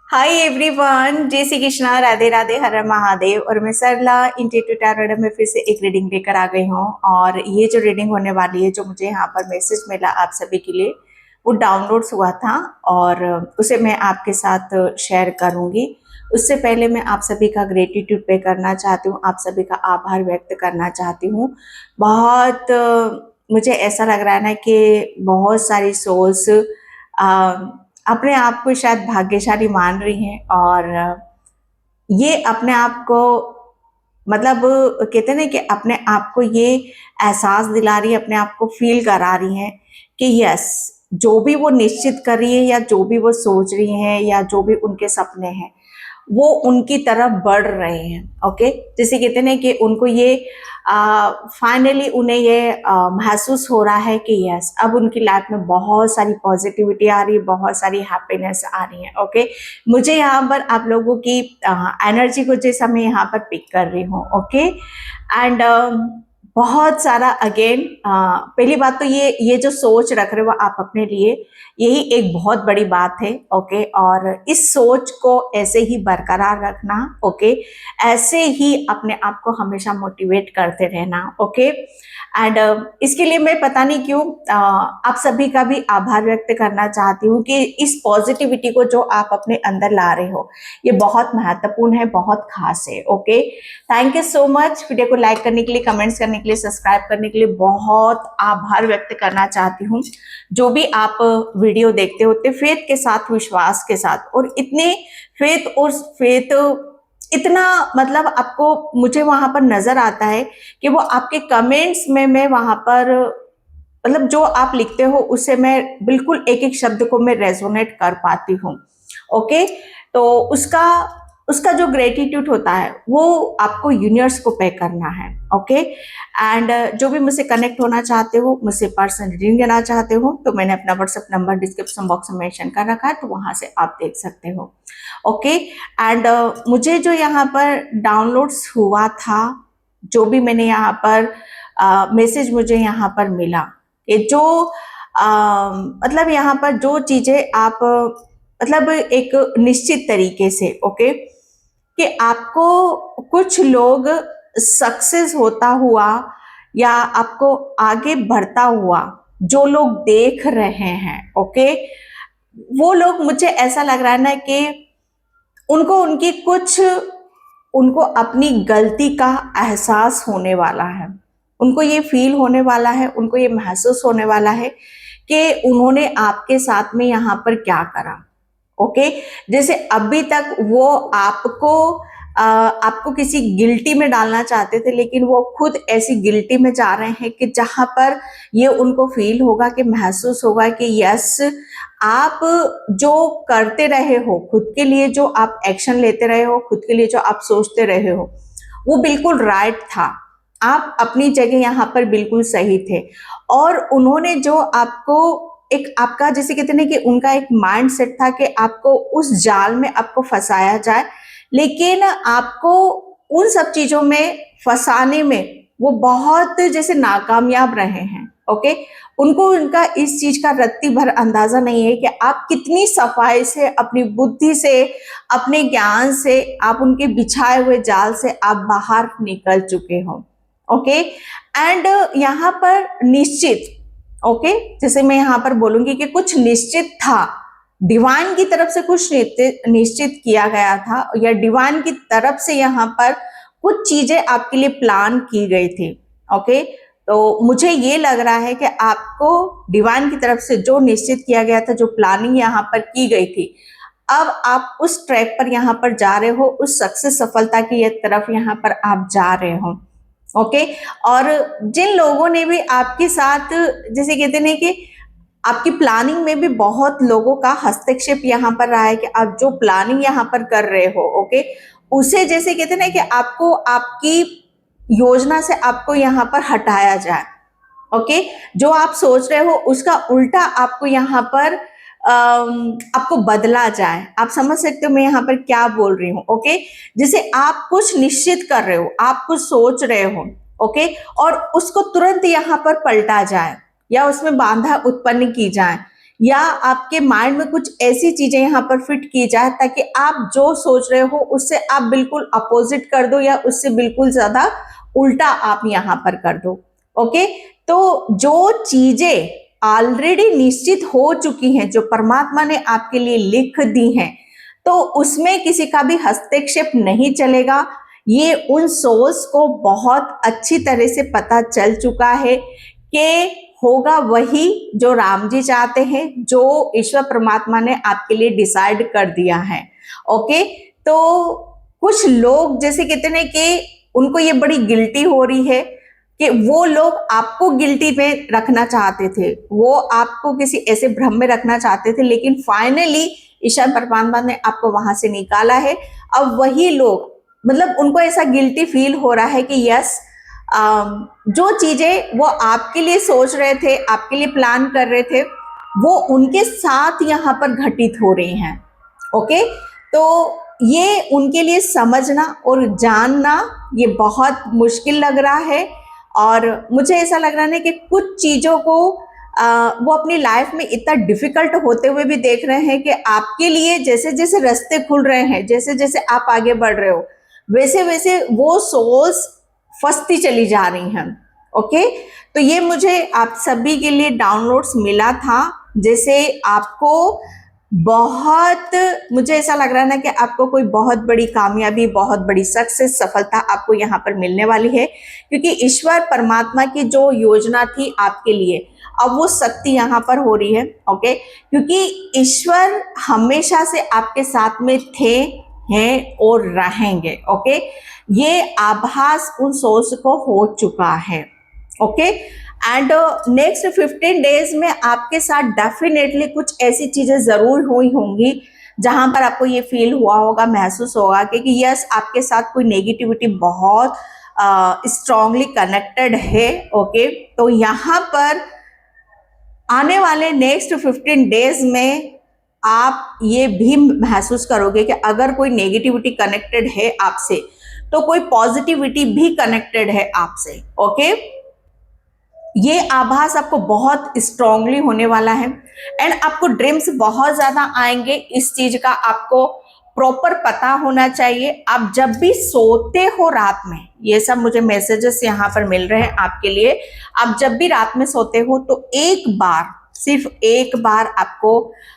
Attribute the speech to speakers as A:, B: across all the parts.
A: Hi everyone, जय श्री कृष्णा, राधे राधे, हर हर महादेव। और मैं सरला इंटीट्यूट टैरोट में फिर से एक रीडिंग लेकर आ गई हूँ। और ये जो रीडिंग होने वाली है, जो मुझे यहाँ पर मैसेज मिला आप सभी के लिए, वो डाउनलोड्स हुआ था और उसे मैं आपके साथ शेयर करूँगी। उससे पहले मैं आप सभी का ग्रेटिट्यूड पे करना चाहती हूँ, आप सभी का आभार व्यक्त करना चाहती हूँ। बहुत मुझे ऐसा लग रहा है ना कि बहुत सारी सोल्स अपने आप को शायद भाग्यशाली मान रही हैं और ये अपने आप को मतलब कहते हैं ना कि अपने आप को ये एहसास दिला रही है, अपने आप को फील करा रही है कि यस, जो भी वो निश्चित कर रही है या जो भी वो सोच रही है या जो भी उनके सपने हैं वो उनकी तरफ बढ़ रहे हैं। ओके, जैसे कहते हैं ना कि उनको ये फाइनली उन्हें ये महसूस हो रहा है कि यस, अब उनकी लाइफ में बहुत सारी पॉजिटिविटी आ रही है, बहुत सारी हैप्पीनेस आ रही है। ओके, मुझे यहाँ पर आप लोगों की एनर्जी को जैसा मैं यहाँ पर पिक कर रही हूँ। ओके, एंड बहुत सारा अगेन पहली बात तो ये जो सोच रख रहे हो आप अपने लिए, यही एक बहुत बड़ी बात है। ओके, और इस सोच को ऐसे ही बरकरार रखना। ओके, ऐसे ही अपने आप को हमेशा मोटिवेट करते रहना। ओके, एंड इसके लिए मैं पता नहीं क्यों आप सभी का भी आभार व्यक्त करना चाहती हूँ कि इस पॉजिटिविटी को जो आप अपने अंदर ला रहे हो, ये बहुत महत्वपूर्ण है, बहुत खास है। Okay, thank you so much. Video को लाइक करने के लिए, कमेंट्स करने के लिए, सब्सक्राइब करने के लिए बहुत आभार व्यक्त करना चाहती हूँ। जो भी आप वीडियो देखते होते फेथ के साथ, विश्वास के साथ, और इतने फेथ इतना मतलब आपको मुझे वहां पर नजर आता है कि वो आपके कमेंट्स में मैं वहां पर मतलब जो आप लिखते हो उससे मैं बिल्कुल एक एक शब्द को मैं रेजोनेट कर पाती हूँ। ओके, तो उसका उसका जो ग्रेटिट्यूड होता है वो आपको यूनिवर्स को पे करना है। ओके, एंड जो भी मुझसे कनेक्ट होना चाहते हो, मुझसे पर्सनल रीडिंग देना चाहते हो, तो मैंने अपना व्हाट्सएप नंबर डिस्क्रिप्शन बॉक्स में मेंशन कर रखा है, तो वहां से आप देख सकते हो। ओके, एंड मुझे जो यहाँ पर डाउनलोड्स हुआ था, जो भी मैंने यहाँ पर मैसेज मुझे यहाँ पर मिला, ये जो मतलब यहाँ पर जो चीजें आप मतलब एक निश्चित तरीके से, ओके, कि आपको कुछ लोग सक्सेस होता हुआ या आपको आगे बढ़ता हुआ जो लोग देख रहे हैं, ओके, वो लोग, मुझे ऐसा लग रहा है ना कि उनको उनकी कुछ उनको अपनी गलती का एहसास होने वाला है, उनको ये फील होने वाला है, उनको ये महसूस होने वाला है कि उन्होंने आपके साथ में यहाँ पर क्या करा। ओके, जैसे अभी तक वो आपको किसी गिल्टी में डालना चाहते थे, लेकिन वो खुद ऐसी गिल्टी में जा रहे हैं कि जहां पर ये उनको फील होगा, कि महसूस होगा कि यस, आप जो करते रहे हो खुद के लिए, जो आप एक्शन लेते रहे हो खुद के लिए, जो आप सोचते रहे हो, वो बिल्कुल राइट था। आप अपनी जगह यहाँ पर बिल्कुल सही थे। और उन्होंने जो आपको एक आपका जैसे कहते हैं कि उनका एक माइंड सेट था कि आपको उस जाल में आपको फंसाया जाए, लेकिन आपको उन सब चीजों में फंसाने में वो बहुत जैसे नाकामयाब रहे हैं। ओके, उनको उनका इस चीज का रत्ती भर अंदाजा नहीं है कि आप कितनी सफाई से, अपनी बुद्धि से, अपने ज्ञान से, आप उनके बिछाए हुए जाल से आप बाहर निकल चुके हो। ओके, एंड यहाँ पर निश्चित, ओके, जैसे मैं यहाँ पर बोलूंगी कि कुछ निश्चित था, डिवाइन की तरफ से कुछ निश्चित किया गया था, या डिवाइन की तरफ से यहाँ पर कुछ चीजें आपके लिए प्लान की गई थी। ओके, तो मुझे ये लग रहा है कि आपको डिवाइन की तरफ से जो निश्चित किया गया था, जो प्लानिंग यहाँ पर की गई थी, अब आप उस ट्रैक पर यहाँ पर जा रहे हो, उस सक्सेस सफलता की तरफ यहाँ पर आप जा रहे हो। ओके, और जिन लोगों ने भी आपके साथ जैसे कहते हैं कि आपकी प्लानिंग में भी बहुत लोगों का हस्तक्षेप यहाँ पर रहा है कि आप जो प्लानिंग यहाँ पर कर रहे हो, ओके, उसे जैसे कहते हैं कि आपको आपकी योजना से आपको यहाँ पर हटाया जाए। ओके, जो आप सोच रहे हो उसका उल्टा आपको यहाँ पर आपको बदला जाए। आप समझ सकते हो मैं यहाँ पर क्या बोल रही हूँ। ओके, जैसे आप कुछ निश्चित कर रहे हो, आप कुछ सोच रहे हो, ओके, और उसको तुरंत यहाँ पर पलटा जाए या उसमें बाधा उत्पन्न की जाए, या आपके माइंड में कुछ ऐसी चीजें यहाँ पर फिट की जाए ताकि आप जो सोच रहे हो उससे आप बिल्कुल अपोजिट कर दो या उससे बिल्कुल ज्यादा उल्टा आप यहाँ पर कर दो। ओके, तो जो चीजें ऑलरेडी निश्चित हो चुकी हैं, जो परमात्मा ने आपके लिए लिख दी हैं, तो उसमें किसी का भी हस्तक्षेप नहीं चलेगा। ये उन सोल्स को बहुत अच्छी तरह से पता चल चुका है कि होगा वही जो राम जी चाहते हैं, जो ईश्वर परमात्मा ने आपके लिए डिसाइड कर दिया है। ओके, तो कुछ लोग जैसे कहते हैं कि उनको ये बड़ी गिल्टी हो रही है कि वो लोग आपको गिल्टी में रखना चाहते थे, वो आपको किसी ऐसे भ्रम में रखना चाहते थे, लेकिन फाइनली ईश्वर परमात्मा ने आपको वहां से निकाला है। अब वही लोग मतलब उनको ऐसा गिल्टी फील हो रहा है कि यस, जो चीजें वो आपके लिए सोच रहे थे, आपके लिए प्लान कर रहे थे, वो उनके साथ यहाँ पर घटित हो रही हैं। ओके, तो ये उनके लिए समझना और जानना ये बहुत मुश्किल लग रहा है, और मुझे ऐसा लग रहा है कि कुछ चीजों को वो अपनी लाइफ में इतना डिफिकल्ट होते हुए भी देख रहे हैं कि आपके लिए जैसे जैसे रास्ते खुल रहे हैं, जैसे जैसे आप आगे बढ़ रहे हो, वैसे वैसे वो सोल्स फंसती चली जा रही हैं। ओके, तो ये मुझे आप सभी के लिए डाउनलोड्स मिला था, जैसे आपको बहुत, मुझे ऐसा लग रहा है ना कि आपको कोई बहुत बड़ी कामयाबी, बहुत बड़ी सक्सेस, सफलता आपको यहाँ पर मिलने वाली है, क्योंकि ईश्वर परमात्मा की जो योजना थी आपके लिए अब वो शक्ति यहाँ पर हो रही है। ओके, क्योंकि ईश्वर हमेशा से आपके साथ में थे, हैं और रहेंगे। ओके, ये आभास उन सोल्स को हो चुका है। ओके, एंड नेक्स्ट 15 डेज में आपके साथ डेफिनेटली कुछ ऐसी चीजें जरूर हुई होंगी जहां पर आपको ये फील हुआ होगा, महसूस होगा कि यस, आपके साथ कोई नेगेटिविटी बहुत स्ट्रांगली कनेक्टेड है। ओके, तो यहाँ पर आने वाले नेक्स्ट 15 डेज में आप ये भी महसूस करोगे कि अगर कोई नेगेटिविटी कनेक्टेड है आपसे, तो कोई पॉजिटिविटी भी कनेक्टेड है आपसे। ओके, ये आभास आपको बहुत स्ट्रांगली होने वाला है, एंड आपको ड्रीम्स बहुत ज्यादा आएंगे। इस चीज का आपको प्रॉपर पता होना चाहिए। आप जब भी सोते हो रात में, ये सब मुझे मैसेजेस यहाँ पर मिल रहे हैं आपके लिए, आप जब भी रात में सोते हो तो एक बार, सिर्फ एक बार आपको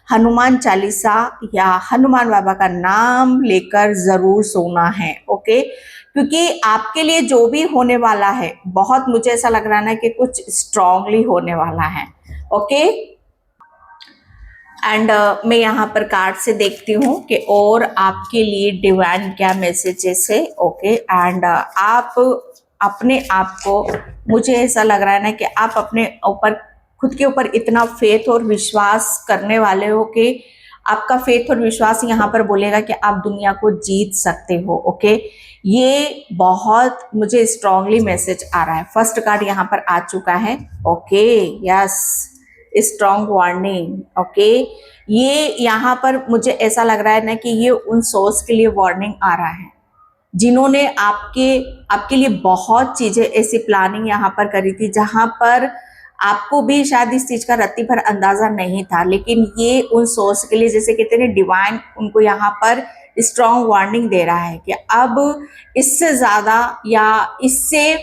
A: हनुमान चालीसा या हनुमान बाबा का नाम लेकर जरूर सोना है। ओके, क्योंकि आपके लिए जो भी होने वाला है, बहुत मुझे ऐसा लग रहा है कि कुछ स्ट्रांगली होने वाला है। ओके, एंड मैं यहाँ पर कार्ड से देखती हूँ कि और आपके लिए डिवाइन क्या मैसेजेस है। ओके, एंड आप अपने आप को, मुझे ऐसा लग रहा है ना कि आप अपने ऊपर, खुद के ऊपर इतना फेथ और विश्वास करने वाले हो कि आपका फेथ और विश्वास यहाँ पर बोलेगा कि आप दुनिया को जीत सकते हो। ओके, ये बहुत मुझे स्ट्रांगली मैसेज आ रहा है। फर्स्ट कार्ड यहाँ पर आ चुका है। Okay, yes, strong warning. Okay, ये यहाँ पर मुझे ऐसा लग रहा है ना कि ये उन सोल्स के लिए वार्निंग आ रहा है जिन्होंने आपके लिए बहुत चीजें ऐसी प्लानिंग यहाँ पर करी थी, जहां पर आपको भी शायद इस चीज का रत्ती भर अंदाजा नहीं था, लेकिन ये उन सोर्स के लिए, जैसे कहते हैं डिवाइन, उनको यहाँ पर स्ट्रॉन्ग वार्निंग दे रहा है कि अब इससे ज्यादा या इससे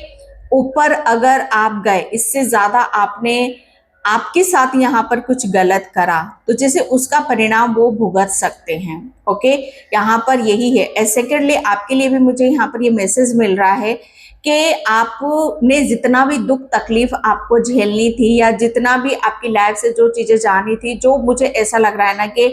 A: ऊपर अगर आप गए, इससे ज्यादा आपने आपके साथ यहाँ पर कुछ गलत करा, तो जैसे उसका परिणाम वो भुगत सकते हैं। ओके, यहाँ पर यही है। सेकेंडली आपके लिए भी मुझे यहाँ पर ये मैसेज मिल रहा है कि आपने जितना भी दुख तकलीफ आपको झेलनी थी, या जितना भी आपकी लाइफ से जो चीजें जानी थी, जो मुझे ऐसा लग रहा है ना कि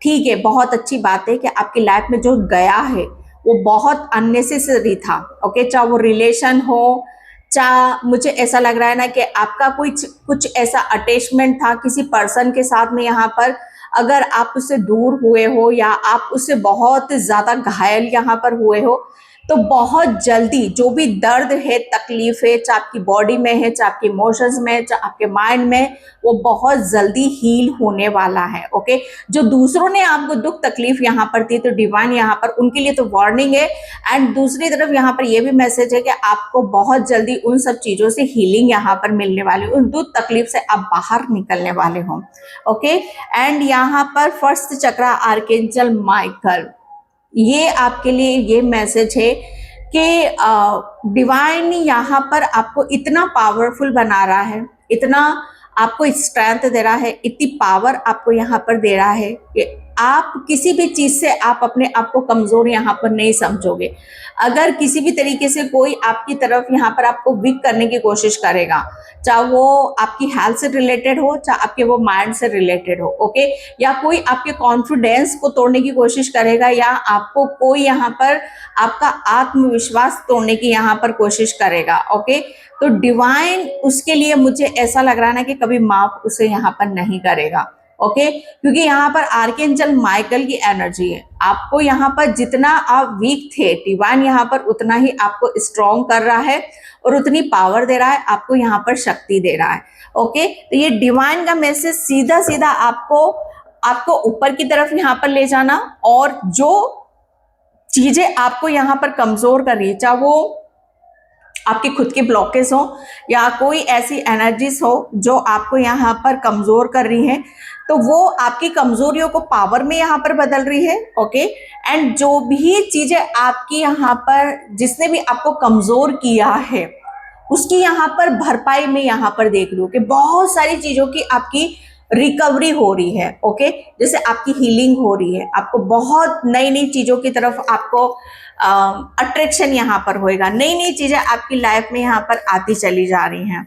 A: ठीक है, बहुत अच्छी बात है कि आपकी लाइफ में जो गया है वो बहुत अननेसेसरी था। ओके, चाहे वो रिलेशन हो, चाहे मुझे ऐसा लग रहा है ना कि आपका कुछ ऐसा अटैचमेंट था किसी पर्सन के साथ में, यहाँ पर अगर आप उससे दूर हुए हो या आप उससे बहुत ज्यादा घायल यहाँ पर हुए हो, तो बहुत जल्दी जो भी दर्द है, तकलीफ है, चाहे आपकी बॉडी में है, चाहे आपके इमोशंस में है, चाहे आपके माइंड में, वो बहुत जल्दी हील होने वाला है। ओके, जो दूसरों ने आपको दुख तकलीफ यहाँ पर दी, तो डिवाइन यहाँ पर उनके लिए तो वार्निंग है, एंड दूसरी तरफ यहाँ पर ये भी मैसेज है कि आपको बहुत जल्दी उन सब चीजों से हीलिंग यहाँ पर मिलने वाली, उन दुख तकलीफ से आप बाहर निकलने वाले हो। ओके, एंड यहाँ पर फर्स्ट चक्रा आर्कएंजल माइकल, ये आपके लिए ये मैसेज है कि डिवाइन यहाँ पर आपको इतना पावरफुल बना रहा है, इतना आपको स्ट्रेंथ दे रहा है, इतनी पावर आपको यहाँ पर दे रहा है कि आप किसी भी चीज से आप अपने आप को कमजोर यहाँ पर नहीं समझोगे। अगर किसी भी तरीके से कोई आपकी तरफ यहाँ पर आपको वीक करने की कोशिश करेगा, चाहे वो आपकी हेल्थ से रिलेटेड हो, चाहे आपके वो माइंड से रिलेटेड हो, ओके, या कोई आपके कॉन्फिडेंस को तोड़ने की कोशिश करेगा, या आपको कोई यहाँ पर आपका आत्मविश्वास तोड़ने की यहाँ पर कोशिश करेगा, ओके, तो डिवाइन उसके लिए मुझे ऐसा लग रहा है ना कि कभी माफ उसे यहाँ पर नहीं करेगा। ओके, क्योंकि यहाँ पर आर्कएंजल माइकल की एनर्जी है। आपको यहाँ पर जितना आप वीक थे, डिवाइन यहाँ पर उतना ही आपको स्ट्रॉन्ग कर रहा है और उतनी पावर दे रहा है, आपको यहाँ पर शक्ति दे रहा है। ओके, तो ये डिवाइन का मैसेज सीधा सीधा आपको ऊपर की तरफ यहाँ पर ले जाना, और जो चीजें आपको यहाँ पर कमजोर कर रही है, चाहे वो आपके खुद के ब्लॉकेज हो या कोई ऐसी एनर्जीज हो जो आपको यहाँ पर कमजोर कर रही है, तो वो आपकी कमजोरियों को पावर में यहाँ पर बदल रही है। ओके, एंड जो भी चीजें आपकी यहाँ पर, जिसने भी आपको कमजोर किया है, उसकी यहाँ पर भरपाई में यहाँ पर देख लो कि बहुत सारी चीजों की आपकी रिकवरी हो रही है। ओके, जैसे आपकी हीलिंग हो रही है, आपको बहुत नई नई चीजों की तरफ आपको अट्रैक्शन यहाँ पर होएगा, नई नई चीजें आपकी लाइफ में यहाँ पर आती चली जा रही हैं।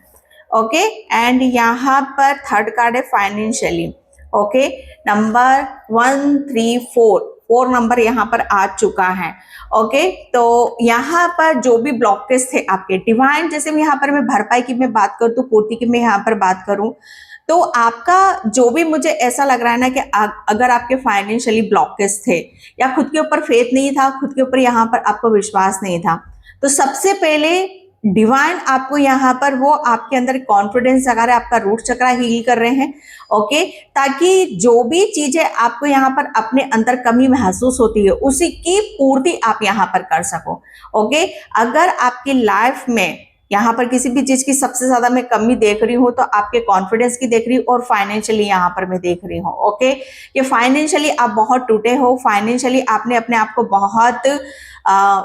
A: ओके, एंड यहाँ पर थर्ड कार्ड है फाइनेंशियली। ओके, नंबर 134 नंबर यहाँ पर आ चुका है। ओके, तो यहाँ पर जो भी ब्लॉकेज थे आपके, डिवाइन जैसे मैं यहाँ पर मैं भरपाई की मैं बात करूँ, तो पूर्ति की मैं यहाँ पर बात करूँ, तो आपका जो भी, मुझे ऐसा लग रहा है ना कि अगर आपके फाइनेंशियली ब्लॉकेज थे, या खुद के ऊपर फेथ नहीं था, खुद के ऊपर यहाँ पर आपको विश्वास नहीं था, तो सबसे पहले डिवाइन आपको यहाँ पर वो आपके अंदर कॉन्फिडेंस जगा रहे, आपका रूट चक्रा हील कर रहे हैं। ओके, ताकि जो भी चीजें आपको यहाँ पर अपने अंदर कमी महसूस होती है, उसी की पूर्ति आप यहाँ पर कर सको। ओके, अगर आपकी लाइफ में यहाँ पर किसी भी चीज की सबसे ज्यादा मैं कमी देख रही हूँ, तो आपके कॉन्फिडेंस की देख रही हूँ, और फाइनेंशियली यहाँ पर मैं देख रही हूँ। ओके, ये फाइनेंशियली आप बहुत टूटे हो, फाइनेंशियली आपने अपने आप को बहुत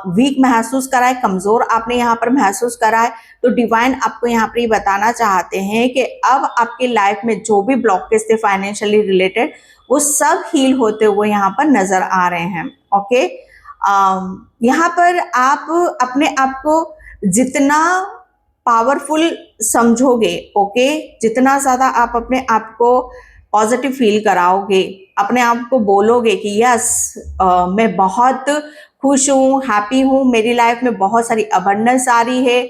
A: वीक महसूस करा है, कमजोर आपने यहाँ पर महसूस करा है, तो डिवाइन आपको यहाँ पर ये बताना चाहते हैं कि अब आपकी लाइफ में जो भी ब्लॉकेज थे फाइनेंशियली रिलेटेड, वो सब हील होते हुए यहाँ पर नजर आ रहे हैं। ओके, यहाँ पर आप अपने आप को जितना पावरफुल समझोगे, ओके, जितना ज्यादा आप अपने आप को पॉजिटिव फील कराओगे, अपने आप को बोलोगे कि यस मैं बहुत खुश हूँ, हैप्पी हूँ, मेरी लाइफ में बहुत सारी अबंडेंस आ रही है,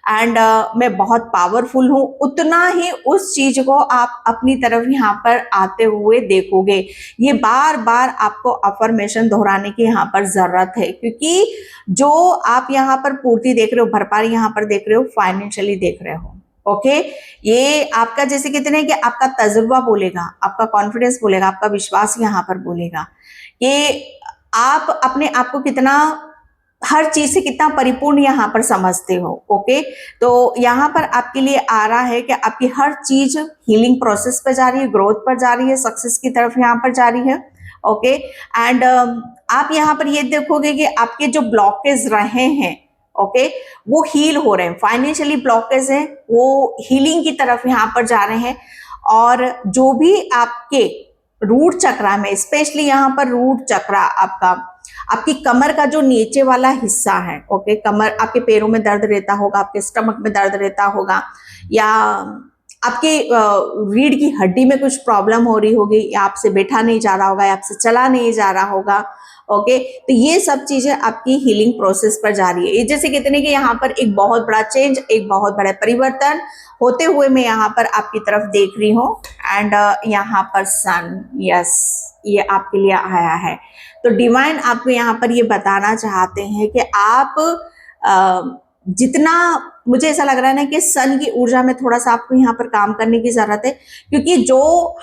A: एंड मैं बहुत पावरफुल हूँ, उतना ही उस चीज को आप अपनी तरफ यहाँ पर आते हुए देखोगे। ये बार बार आपको अफर्मेशन दोहराने की यहाँ पर जरूरत है, क्योंकि जो आप यहाँ पर पूर्ति देख रहे हो, भरपाई यहाँ पर देख रहे हो, फाइनेंशियली देख रहे हो। ओके, ये आपका जैसे कहते हैं कि आपका तजुर्बा बोलेगा, आपका कॉन्फिडेंस बोलेगा, आपका विश्वास यहाँ पर बोलेगा कि आप अपने आप को कितना, हर चीज से कितना परिपूर्ण यहाँ पर समझते हो। ओके, तो यहाँ पर आपके लिए आ रहा है कि आपकी हर चीज हीलिंग प्रोसेस पर जा रही है, ग्रोथ पर जा रही है, सक्सेस की तरफ यहाँ पर जा रही है। ओके, एंड आप यहाँ पर ये देखोगे कि आपके जो ब्लॉकेज रहे हैं, ओके, वो हील हो रहे हैं, फाइनेंशियली ब्लॉकेज है वो हीलिंग की तरफ यहाँ पर जा रहे हैं, और जो भी आपके रूट चक्रा में, स्पेशली यहाँ पर रूट चक्रा आपकी कमर का जो नीचे वाला हिस्सा है, ओके, कमर, आपके पैरों में दर्द रहता होगा, आपके स्टमक में दर्द रहता होगा, या आपकी रीढ़ की हड्डी में कुछ प्रॉब्लम हो रही होगी, या आपसे बैठा नहीं जा रहा होगा, या आपसे चला नहीं जा रहा होगा। ओके, तो ये सब चीजें आपकी हीलिंग प्रोसेस पर जा रही है। ये जैसे कितने कि यहाँ पर एक बहुत बड़ा चेंज, एक बहुत बड़ा परिवर्तन होते हुए मैं यहाँ पर आपकी तरफ देख रही हूँ। एंड यहाँ पर सन, यस, ये आपके लिए आया है। तो डिवाइन आपको यहाँ पर ये बताना चाहते हैं कि आप जितना, मुझे ऐसा लग रहा है ना कि सन की ऊर्जा में थोड़ा सा आपको यहाँ पर काम करने की जरूरत है, क्योंकि जो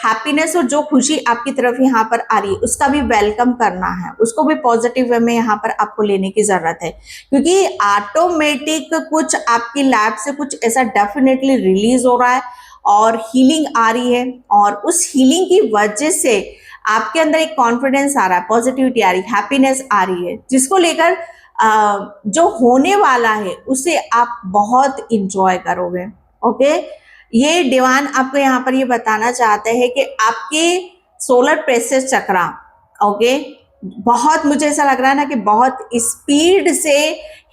A: हैप्पीनेस और जो खुशी आपकी तरफ यहाँ पर आ रही है उसका भी वेलकम करना है, उसको भी पॉजिटिव वे में यहाँ पर आपको लेने की जरूरत है, क्योंकि ऑटोमेटिक कुछ आपकी लाइफ से कुछ ऐसा डेफिनेटली रिलीज हो रहा है और हीलिंग आ रही है। और उस हीलिंग की वजह से आपके अंदर एक कॉन्फिडेंस आ रहा है, पॉजिटिविटी आ रही है, हैप्पीनेस आ रही है, जिसको लेकर जो होने वाला है उसे आप बहुत इंजॉय करोगे। ओके, ये डिवाइन आपको यहाँ पर ये बताना चाहते हैं कि आपके सोलर प्लेक्सस चक्रा, ओके, बहुत, मुझे ऐसा लग रहा है ना कि बहुत स्पीड से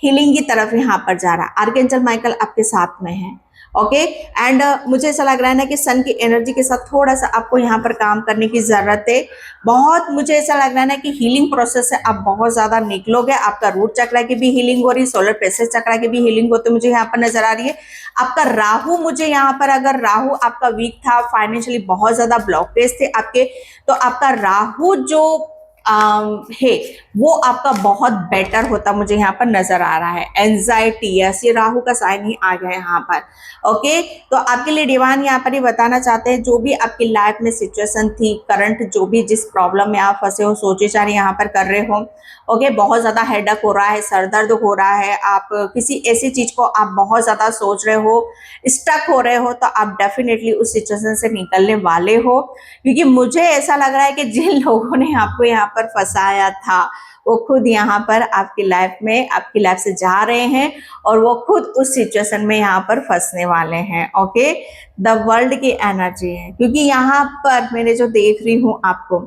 A: हीलिंग की तरफ यहाँ पर जा रहा है। आर्कएंजल माइकल आपके साथ में है। ओके, एंड मुझे ऐसा लग रहा है ना कि सन की एनर्जी के साथ थोड़ा सा आपको यहाँ पर काम करने की जरूरत है। बहुत, मुझे ऐसा लग रहा है ना कि हीलिंग प्रोसेस से आप बहुत ज्यादा निकलोगे। आपका रूट चक्र की भी हीलिंग हो रही है, सोलर प्लेक्सस चक्र की भी हीलिंग होते मुझे यहाँ पर नजर आ रही है। आपका राहु, मुझे यहाँ पर, अगर राहु आपका वीक था, फाइनेंशियली बहुत ज्यादा ब्लॉकेज थे आपके, तो आपका राहु जो है वो आपका बहुत बेटर होता मुझे यहाँ पर नजर आ रहा है। एंजाइटी, यस, ये राहु का साइन ही आ गया है यहाँ पर। ओके, तो आपके लिए डिवाइन यहाँ पर ही बताना चाहते हैं, जो भी आपकी लाइफ में सिचुएशन थी, करंट जो भी जिस प्रॉब्लम में आप फंसे हो, सोचे चाहे यहाँ पर कर रहे हो, ओके, बहुत ज्यादा हेडेक हो रहा है, सर दर्द हो रहा है, आप किसी ऐसी चीज को आप बहुत ज्यादा सोच रहे हो, स्टक हो रहे हो, तो आप डेफिनेटली उस सिचुएशन से निकलने वाले हो। क्योंकि मुझे ऐसा लग रहा है कि जिन लोगों ने आपको यहाँ पर फंसाया था वो खुद यहाँ पर आपकी लाइफ में, आपकी लाइफ से जा रहे हैं, और वो खुद उस सिचुएशन में यहाँ पर फंसने वाले हैं। ओके, द वर्ल्ड की एनर्जी है, क्योंकि यहाँ पर मैंने जो देख रही हूँ आपको,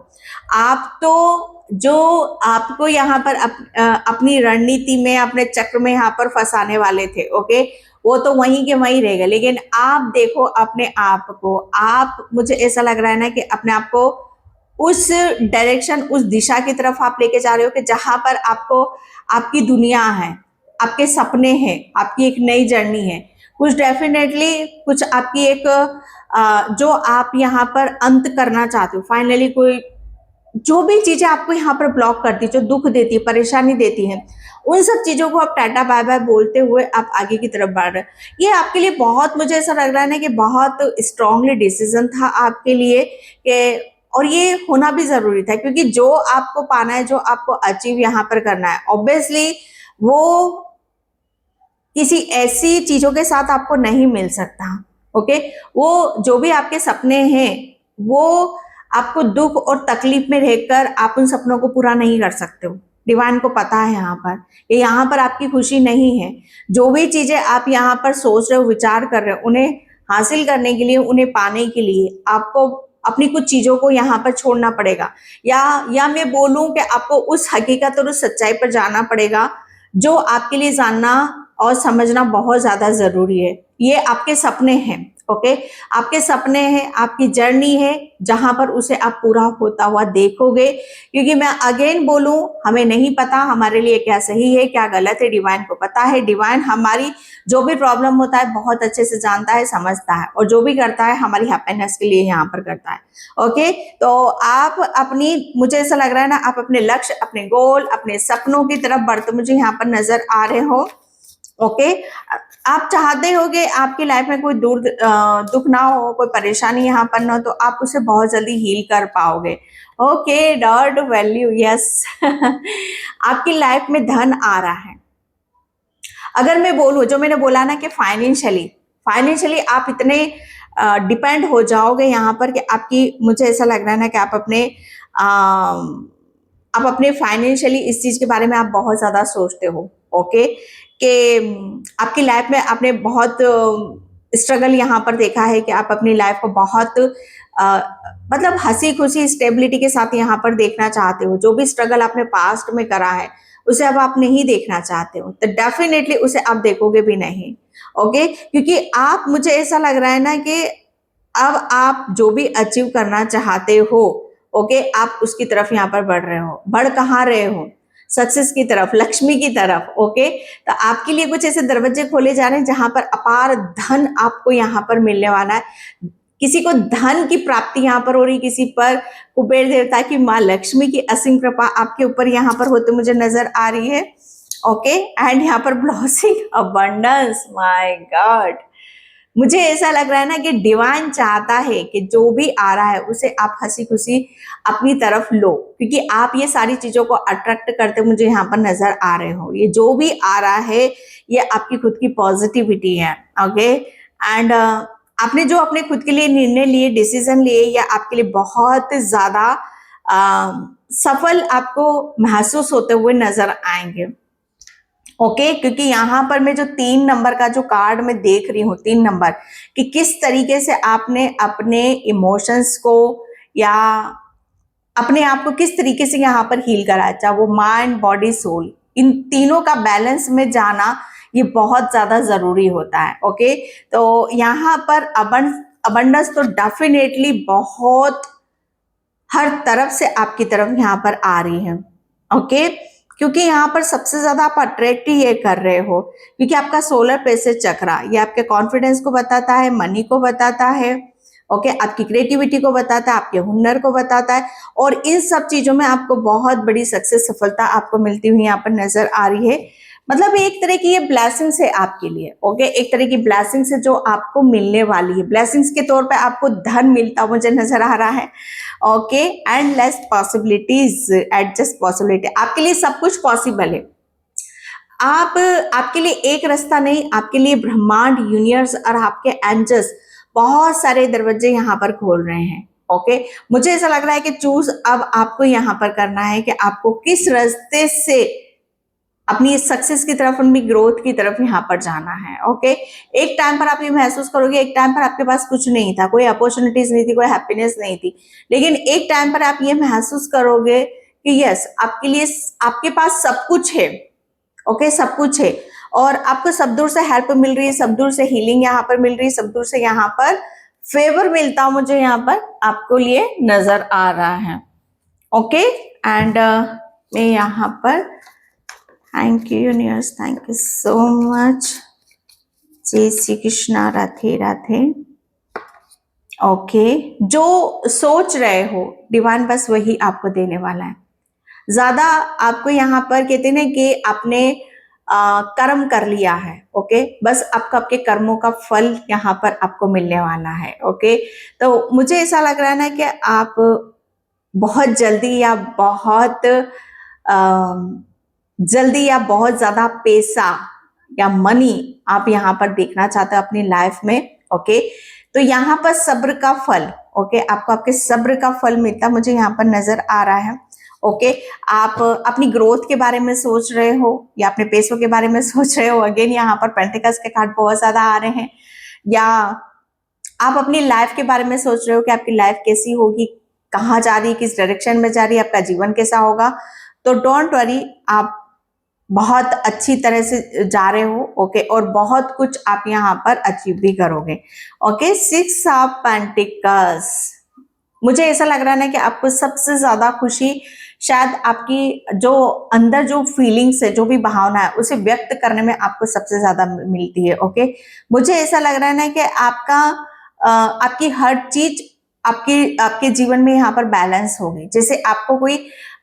A: आप तो जो आपको यहाँ पर अपनी रणनीति में, अपने चक्र में यहाँ पर फंसाने वाले थे, ओके, वो तो वहीं के वहीं रह गए। लेकिन आप देखो अपने आप को, आप, मुझे ऐसा लग रहा है ना कि अपने आप को उस डायरेक्शन, उस दिशा की तरफ आप लेके जा रहे हो कि जहां पर आपको, आपकी दुनिया है, आपके सपने हैं, आपकी एक नई जर्नी है, कुछ डेफिनेटली कुछ आपकी एक जो आप यहाँ पर अंत करना चाहते हो, फाइनली कोई जो भी चीजें आपको यहाँ पर ब्लॉक करती, जो दुख देती, परेशानी देती है, उन सब चीजों को आप टाटा बाय बाय बोलते हुए आप आगे की तरफ बढ़ रहे हैं। ये आपके लिए बहुत, मुझे ऐसा लग रहा है ना कि बहुत स्ट्रांगली डिसीजन था आपके लिए कि, और ये होना भी जरूरी था, क्योंकि जो आपको पाना है, जो आपको अचीव यहाँ पर करना है, ऑब्वियसली वो किसी ऐसी चीजों के साथ आपको नहीं मिल सकता। ओके, वो जो भी आपके सपने हैं वो आपको दुख और तकलीफ में रहकर आप उन सपनों को पूरा नहीं कर सकते हो। डिवाइन को पता है यहाँ पर, ये यहाँ पर आपकी खुशी नहीं है। जो भी चीजें आप यहाँ पर सोच रहे हो, विचार कर रहे हो, उन्हें हासिल करने के लिए, उन्हें पाने के लिए आपको अपनी कुछ चीजों को यहाँ पर छोड़ना पड़ेगा, या मैं बोलूं कि आपको उस हकीकत और उस सच्चाई पर जाना पड़ेगा जो आपके लिए जानना और समझना बहुत ज्यादा जरूरी है। ये आपके सपने हैं, ओके, आपके सपने हैं, आपकी जर्नी है, जहां पर उसे आप पूरा होता हुआ देखोगे। क्योंकि मैं अगेन बोलूं, हमें नहीं पता हमारे लिए क्या सही है, क्या गलत है, डिवाइन को पता है। डिवाइन हमारी जो भी प्रॉब्लम होता है बहुत अच्छे से जानता है, समझता है, और जो भी करता है हमारी हैप्पीनेस के लिए यहाँ पर करता है। ओके, तो आप अपनी, मुझे ऐसा लग रहा है ना, आप अपने लक्ष्य, अपने गोल, अपने सपनों की तरफ बढ़ते मुझे यहाँ पर नजर आ रहे हो। ओके, आप चाहते हो कि आपकी लाइफ में कोई दुख ना हो, कोई परेशानी यहाँ पर ना हो, तो आप उसे बहुत जल्दी हील कर पाओगे। ओके, डॉट वैल्यू, यस, आपकी लाइफ में धन आ रहा है। अगर मैं बोलूं, जो मैंने बोला ना कि फाइनेंशियली आप इतने डिपेंड हो जाओगे यहाँ पर कि आपकी, मुझे ऐसा लग रहा है ना कि आप अपने फाइनेंशियली इस चीज के बारे में आप बहुत ज्यादा सोचते हो। ओके, कि आपकी लाइफ में आपने बहुत स्ट्रगल यहाँ पर देखा है कि आप अपनी लाइफ को बहुत मतलब हंसी खुशी स्टेबिलिटी के साथ यहाँ पर देखना चाहते हो। जो भी स्ट्रगल आपने पास्ट में करा है उसे अब आप नहीं देखना चाहते हो, तो डेफिनेटली उसे आप देखोगे भी नहीं। ओके, क्योंकि आप, मुझे ऐसा लग रहा है ना कि अब आप जो भी अचीव करना चाहते हो, ओके, आप उसकी तरफ यहाँ पर बढ़ रहे हो। बढ़ कहाँ रहे हो? सक्सेस की तरफ, लक्ष्मी की तरफ। ओके, तो आपके लिए कुछ ऐसे दरवाजे खोले जा रहे हैं जहां पर अपार धन आपको यहाँ पर मिलने वाला है। किसी को धन की प्राप्ति यहाँ पर हो रही, किसी पर कुबेर देवता की माँ लक्ष्मी की असीम कृपा आपके ऊपर यहाँ पर होते मुझे नजर आ रही है। ओके, एंड यहाँ पर ब्लॉसिंग अबंडेंस, माय गॉड, मुझे ऐसा लग रहा है ना कि डिवाइन चाहता है कि जो भी आ रहा है उसे आप हंसी खुशी अपनी तरफ लो, क्योंकि आप ये सारी चीजों को अट्रैक्ट करते मुझे यहाँ पर नजर आ रहे हो। ये जो भी आ रहा है ये आपकी खुद की पॉजिटिविटी है। ओके, एंड आपने जो अपने खुद के लिए निर्णय लिए, डिसीजन लिए, या आपके लिए बहुत ज्यादा सफल आपको महसूस होते हुए नजर आएंगे। ओके, क्योंकि यहाँ पर मैं जो 3 नंबर का जो कार्ड मैं देख रही हूँ, 3 नंबर, कि किस तरीके से आपने अपने इमोशंस को या अपने आप को किस तरीके से यहाँ पर हील करा, चाहे वो माइंड, बॉडी, सोल, इन तीनों का बैलेंस में जाना ये बहुत ज्यादा जरूरी होता है। ओके, तो यहाँ पर अबंडेंस तो डेफिनेटली बहुत हर तरफ से आपकी तरफ यहाँ पर आ रही है। ओके, क्योंकि यहाँ पर सबसे ज्यादा आप अट्रैक्ट ही ये कर रहे हो, क्योंकि आपका सोलर प्लेसेस चक्रा ये आपके कॉन्फिडेंस को बताता है, मनी को बताता है। ओके, आपकी क्रिएटिविटी को बताता है, आपके हुनर को बताता है, और इन सब चीजों में आपको बहुत बड़ी सक्सेस, सफलता आपको मिलती हुई यहाँ पर नजर आ रही है। मतलब एक तरह की ये ब्लेसिंग्स है आपके लिए। ओके, एक तरह की ब्लेसिंग्स है जो आपको मिलने वाली है। ब्लेसिंग्स के तौर पे आपको धन मिलता मुझे नजर आ रहा है। Okay, and less possibilities, adjust possibility, आपके लिए सब कुछ पॉसिबल है। आपके लिए एक रास्ता नहीं, आपके लिए ब्रह्मांड, यूनिवर्स और आपके एंजल्स बहुत सारे दरवाजे यहाँ पर खोल रहे हैं। ओके, मुझे ऐसा लग रहा है कि चूज अब आपको यहाँ पर करना है कि आपको किस रास्ते से अपनी सक्सेस की तरफ, अपनी ग्रोथ की तरफ यहाँ पर जाना है। ओके, एक टाइम पर आप ये महसूस करोगे, एक टाइम पर आपके पास कुछ नहीं था, कोई अपॉर्चुनिटीज नहीं थी, कोई हैप्पीनेस नहीं थी, लेकिन एक टाइम पर आप ये महसूस करोगे कि यस, आपके लिए आपके पास सब कुछ है। ओके, सब कुछ है, और आपको सब दूर से हेल्प मिल रही है, सब दूर से हीलिंग यहाँ पर मिल रही है, सब दूर से यहाँ पर फेवर मिलता हुआ मुझे यहाँ पर आपको लिए नजर आ रहा है। ओके, एंड मैं यहाँ पर thank you universe, thank you so much. जय श्री कृष्णा, राधे राधे। ओके, जो सोच रहे हो डिवाइन बस वही आपको देने वाला है। ज्यादा आपको यहाँ पर कहते ना कि आपने कर्म कर लिया है। ओके, बस आपको आपके कर्मों का फल यहाँ पर आपको मिलने वाला है। ओके, तो मुझे ऐसा लग रहा है ना कि आप बहुत जल्दी या बहुत जल्दी या बहुत ज्यादा पैसा या मनी आप यहाँ पर देखना चाहते हो अपनी लाइफ में। ओके, तो यहाँ पर सब्र का फल, ओके, आपको आपके सब्र का फल मिलता मुझे यहाँ पर नजर आ रहा है। ओके, आप अपनी ग्रोथ के बारे में सोच रहे हो या अपने पैसों के बारे में सोच रहे हो। अगेन यहाँ पर पेंटिकल्स के कार्ड बहुत ज्यादा आ रहे हैं, या आप अपनी लाइफ के बारे में सोच रहे हो कि आपकी लाइफ कैसी होगी, कहाँ जा रही है, किस डायरेक्शन में जा रही है, आपका जीवन कैसा होगा। तो डोंट वरी, आप बहुत अच्छी तरह से जा रहे हो। ओके, और बहुत कुछ आप यहाँ पर अचीव भी करोगे। ओके, 6 ऑफ पेंटिकल्स, मुझे ऐसा लग रहा है ना कि आपको सबसे ज्यादा खुशी शायद आपकी जो अंदर जो फीलिंग्स है, जो भी भावना है, उसे व्यक्त करने में आपको सबसे ज्यादा मिलती है। ओके, मुझे ऐसा लग रहा है ना कि आपकी हर चीज आपके जीवन में यहाँ पर बैलेंस होगी। जैसे आपको कोई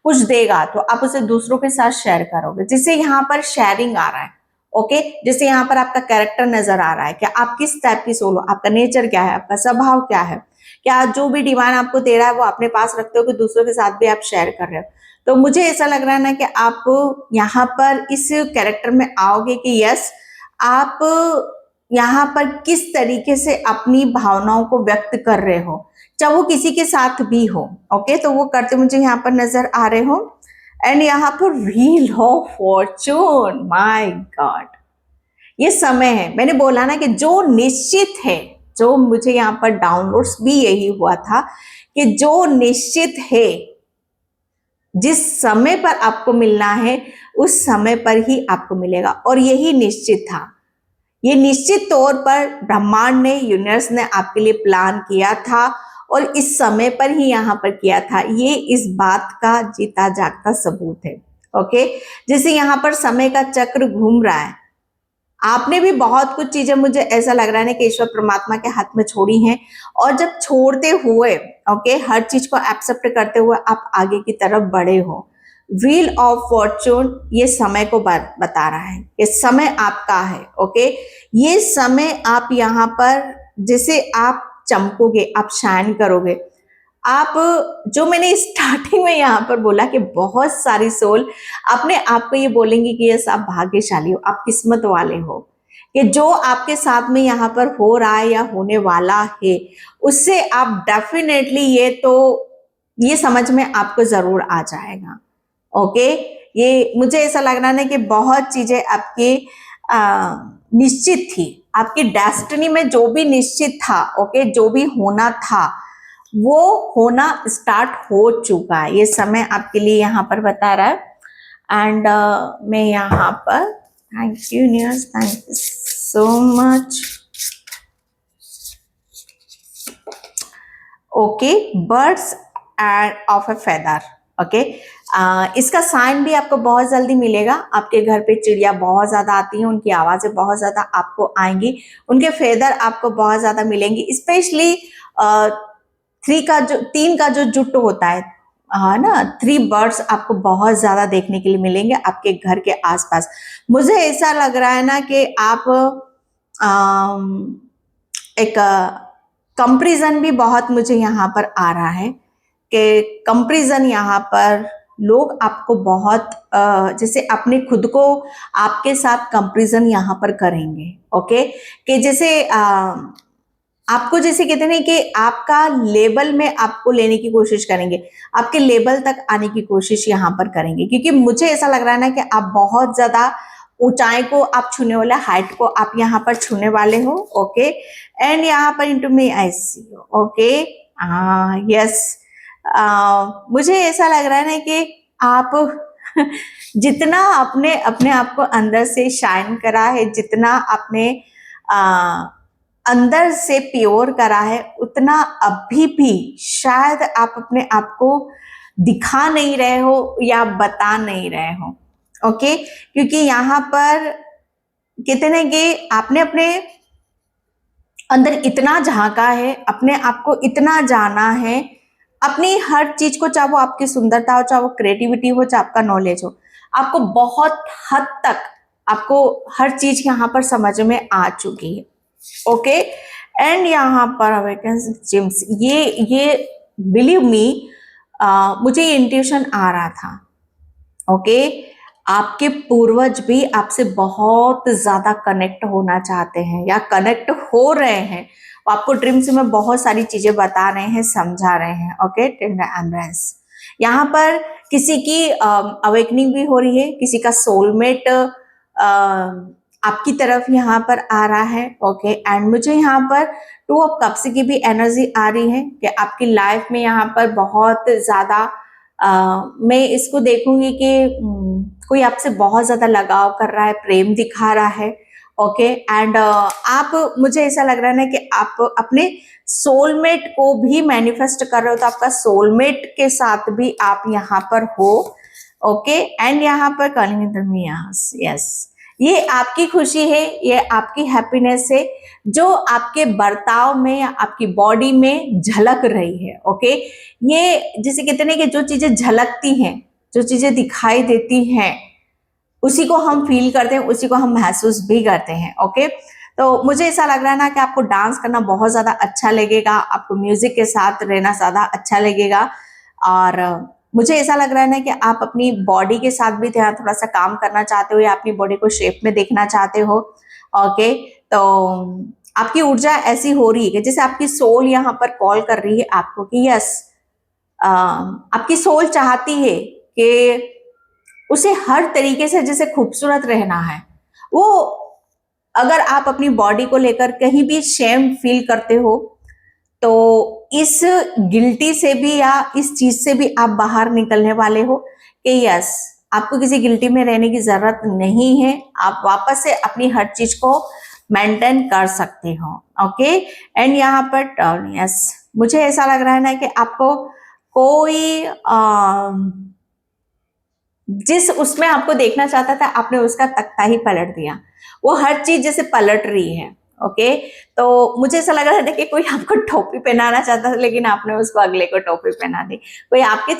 A: कुछ देगा तो आप उसे दूसरों के साथ शेयर करोगे, जिससे यहाँ पर शेयरिंग आ रहा है। ओके, जैसे यहाँ पर आपका कैरेक्टर नजर आ रहा है कि आप किस टाइप की सोल हो, आपका नेचर क्या है, आपका स्वभाव क्या है, क्या जो भी डिवाइन आपको दे रहा है वो अपने पास रखते हो कि दूसरों के साथ भी आप शेयर कर रहे हो। तो मुझे ऐसा लग रहा है ना कि आप यहाँ पर इस कैरेक्टर में आओगे कि यस, आप यहाँ पर किस तरीके से अपनी भावनाओं को व्यक्त कर रहे हो, चाहे वो किसी के साथ भी हो। ओके, तो वो करते मुझे यहाँ पर नजर आ रहे हो। एंड यहाँ पर wheel of Fortune, my God, ये समय है, मैंने बोला ना कि जो निश्चित है, जो मुझे यहाँ पर डाउनलोड्स भी यही हुआ था कि जो निश्चित है, जिस समय पर आपको मिलना है उस समय पर ही आपको मिलेगा, और यही निश्चित था। ये निश्चित तौर पर ब्रह्मांड ने, यूनिवर्स ने आपके लिए प्लान किया था और इस समय पर ही यहाँ पर किया था। ये इस बात का जीता जागता सबूत है। ओके, जैसे यहाँ पर समय का चक्र घूम रहा है, आपने भी बहुत कुछ चीजें, मुझे ऐसा लग रहा है ना कि ईश्वर परमात्मा के हाथ में छोड़ी हैं, और जब छोड़ते हुए, ओके, हर चीज को एक्सेप्ट करते हुए आप आगे की तरफ बढ़े हो। व्हील ऑफ फॉर्चून ये समय को बता रहा है, ये समय आपका है। ओके, ये समय आप यहाँ पर जैसे आप चमकोगे, आप शाइन करोगे। आप, जो मैंने स्टार्टिंग में यहाँ पर बोला कि बहुत सारी सोल अपने आप को ये बोलेंगे कि यस आप भाग्यशाली हो, आप किस्मत वाले हो, कि जो आपके साथ में यहाँ पर हो रहा है या होने वाला है, उससे आप डेफिनेटली ये समझ में आपको जरूर आ जाएगा। ओके, ये मुझे ऐसा लग रहा है कि बहुत चीजें आपकी निश्चित थी, आपकी डेस्टिनी में जो भी निश्चित था, ओके, जो भी होना था वो होना स्टार्ट हो चुका है। ये समय आपके लिए यहाँ पर बता रहा है। एंड मैं यहाँ पर, thank you universe, thank you so much. Okay, birds end of a feather. Okay, इसका साइन भी आपको बहुत जल्दी मिलेगा। आपके घर पे चिड़िया बहुत ज्यादा आती हैं, उनकी आवाजें बहुत ज्यादा आपको आएंगी, उनके फेदर आपको बहुत ज्यादा मिलेंगी। स्पेशली तीन का जो जुट होता है, हाँ ना, 3 बर्ड्स आपको बहुत ज्यादा देखने के लिए मिलेंगे आपके घर के आसपास। मुझे ऐसा लग रहा है ना कि आप एक कंपैरिजन भी बहुत मुझे यहाँ पर आ रहा है, कि कंपैरिजन यहाँ पर लोग आपको बहुत जैसे अपने खुद को आपके साथ कंपैरिजन यहाँ पर करेंगे। ओके, कि जैसे आपको जैसे कहते हैं कि आपका लेवल में आपको लेने की कोशिश करेंगे, आपके लेवल तक आने की कोशिश यहाँ पर करेंगे, क्योंकि मुझे ऐसा लग रहा है ना कि आप बहुत ज्यादा ऊंचाई को आप छूने वाले, हाइट को आप यहाँ पर छूने वाले हो। ओके, एंड यहाँ पर into me I see you. Okay, yes, मुझे ऐसा लग रहा है ना कि आप जितना अपने अपने आप को अंदर से शाइन करा है, जितना अपने अंदर से प्योर करा है, उतना अभी भी शायद आप अपने आप को दिखा नहीं रहे हो या बता नहीं रहे हो। ओके, क्योंकि यहाँ पर कहते हैं कि आपने अपने अंदर इतना झांका है, अपने आप को इतना जाना है, अपनी हर चीज को, चाहे वो आपकी सुंदरता हो, चाहे वो क्रिएटिविटी हो, चाहे आपका नॉलेज हो, आपको बहुत हद तक आपको हर चीज यहाँ पर समझ में आ चुकी है। ओके, एंड यहाँ पर अवेकन्स जिम्स, ये बिलीव मी, मुझे ये इंट्यूशन आ रहा था। ओके, आपके पूर्वज भी आपसे बहुत ज्यादा कनेक्ट होना चाहते हैं या कनेक्ट हो रहे हैं, वो आपको ड्रीम्स में बहुत सारी चीजें बता रहे हैं, समझा रहे हैं। ओके, टेंडर यहाँ पर किसी की अवेकनिंग भी हो रही है, किसी का सोलमेट आपकी तरफ यहाँ पर आ रहा है। ओके, एंड मुझे यहाँ पर 2 ऑफ कप्स की भी एनर्जी आ रही है कि आपकी लाइफ में यहाँ पर बहुत ज्यादा मैं इसको देखूंगी कि कोई आपसे बहुत ज्यादा लगाव कर रहा है, प्रेम दिखा रहा है। ओके, एंड आप, मुझे ऐसा लग रहा है ना कि आप अपने सोलमेट को भी मैनिफेस्ट कर रहे हो, तो आपका सोलमेट के साथ भी आप यहाँ पर हो। ओके, एंड यहाँ पर कॉलिंग यस, ये आपकी खुशी है, ये आपकी हैप्पीनेस है, जो आपके बर्ताव में या आपकी बॉडी में झलक रही है। ओके, ये जिसे कहते हैं कि जो चीजें झलकती हैं, जो चीजें दिखाई देती हैं, उसी को हम फील करते हैं, उसी को हम महसूस भी करते हैं। ओके, तो मुझे ऐसा लग रहा है ना कि आपको डांस करना बहुत ज्यादा अच्छा लगेगा, आपको म्यूजिक के साथ रहना ज्यादा अच्छा लगेगा, और मुझे ऐसा लग रहा है ना कि आप अपनी बॉडी के साथ भी थोड़ा सा काम करना चाहते हो या अपनी बॉडी को शेप में देखना चाहते हो। ओके, तो आपकी ऊर्जा ऐसी हो रही है कि जैसे आपकी सोल यहाँ पर कॉल कर रही है आपको कि यस, आपकी सोल चाहती है कि उसे हर तरीके से जैसे खूबसूरत रहना है। वो, अगर आप अपनी बॉडी को लेकर कहीं भी शेम फील करते हो, तो इस गिल्टी से भी या इस चीज से भी आप बाहर निकलने वाले हो कि यस, आपको किसी गिल्टी में रहने की जरूरत नहीं है। आप वापस से अपनी हर चीज को मेंटेन कर सकते हो। ओके, एंड यहाँ पर टर्न, यस, मुझे ऐसा लग रहा है ना कि आपको कोई जिस उसमें आपको देखना चाहता था आपने उसका तख्ता ही पलट दिया, वो हर चीज जैसे पलट रही है। ओके, तो मुझे ऐसा लग रहा था कि कोई आपको टोपी पहनाना चाहता था लेकिन आपने उसको अगले को टोपी पहना दी। कोई आपके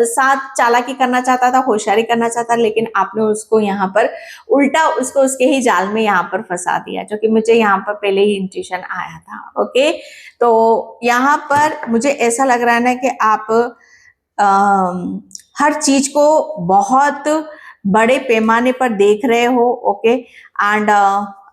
A: साथ चालाकी करना चाहता था, होशियारी करना चाहता, लेकिन आपने उसको यहाँ पर उल्टा उसको उसके ही जाल में यहाँ पर फंसा दिया, जो कि मुझे यहाँ पर पहले ही इंट्यूशन आया था। ओके, तो यहाँ पर मुझे ऐसा लग रहा है ना कि आप हर चीज को बहुत बड़े पैमाने पर देख रहे हो। ओके, एंड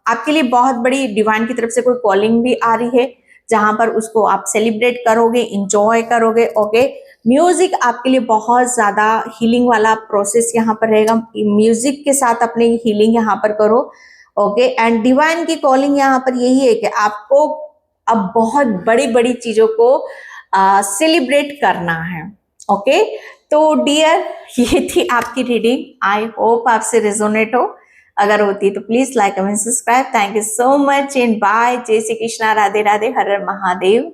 A: आपके लिए बहुत बड़ी डिवाइन की तरफ से कोई कॉलिंग भी आ रही है, जहां पर उसको आप सेलिब्रेट करोगे, इंजॉय करोगे। ओके, म्यूजिक आपके लिए बहुत ज्यादा हीलिंग वाला प्रोसेस यहाँ पर रहेगा। म्यूजिक के साथ अपने हीलिंग यहाँ पर करो। ओके, एंड डिवाइन की कॉलिंग यहाँ पर यही है कि आपको अब बहुत बड़ी बड़ी चीजों को सेलिब्रेट करना है। ओके, तो डियर, ये थी आपकी रीडिंग। आई होप आपसे रेजोनेट हो। अगर होती तो please like, comment, subscribe. Thank you so much and bye. जय श्री कृष्णा, राधे राधे, हर हर महादेव।